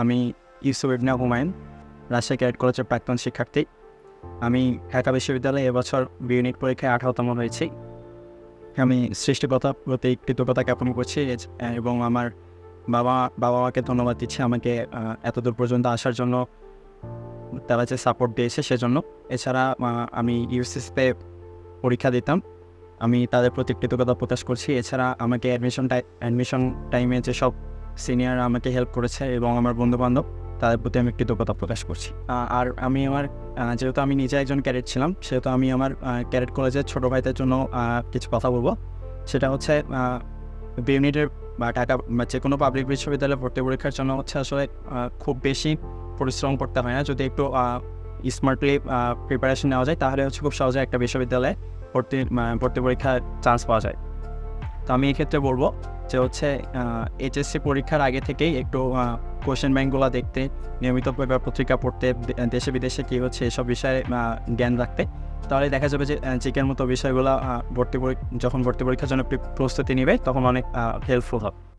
আমি ইউসুফ ইবনে হুমায়ুন, রাজশাহী ক্যাডেট কলেজের প্রাক্তন শিক্ষার্থী। আমি ঢাকা বিশ্ববিদ্যালয়ে এবছর ইউনিট পরীক্ষায় 18তম হয়েছি। আমি সৃষ্টিকর্তার প্রতি কৃতজ্ঞতা জ্ঞাপন করছি এবং আমার বাবা মাকে ধন্যবাদ দিচ্ছি আমাকে এতদূর পর্যন্ত আসার জন্য, তারা যে সাপোর্ট দিয়েছে সেজন্য। এছাড়া আমি ইউসিসিতে পরীক্ষা দিতাম, আমি তাদের প্রতি কৃতজ্ঞতা প্রকাশ করছি। এছাড়া আমাকে অ্যাডমিশন টাইমে যেসব সিনিয়র আমাকে হেল্প করেছে এবং আমার বন্ধুবান্ধব, তাদের প্রতি আমি কৃতজ্ঞতা প্রকাশ করছি। আর আমি যেহেতু আমি নিজে একজন ক্যাডেট ছিলাম, সেহেতু আমি আমার ক্যাডেট কলেজের ছোটো ভাইদের জন্য কিছু কথা বলবো। সেটা হচ্ছে বি ইউনিটের বা ঢাকা বা যে কোনো পাবলিক বিশ্ববিদ্যালয়ে ভর্তি পরীক্ষার জন্য হচ্ছে আসলে খুব বেশি পরিশ্রম করতে হয় না। যদি একটু স্মার্টলি প্রিপারেশন নেওয়া যায়, তাহলে হচ্ছে খুব সহজে একটা বিশ্ববিদ্যালয়ে ভর্তি পরীক্ষার চান্স পাওয়া যায়। তো আমি এক্ষেত্রে বলবো যে হচ্ছে এইচএসসি পরীক্ষার আগে থেকেই একটু কোয়েশ্চেন ব্যাঙ্কগুলো দেখতে, নিয়মিত পেপার পত্রিকা পড়তে, দেশে বিদেশে কী হচ্ছে এসব বিষয়ে জ্ঞান রাখতে। তাহলে দেখা যাবে যে জিকের মতো বিষয়গুলো যখন ভর্তি পরীক্ষার জন্য প্রস্তুতি নেবে তখন অনেক হেল্পফুল হবে।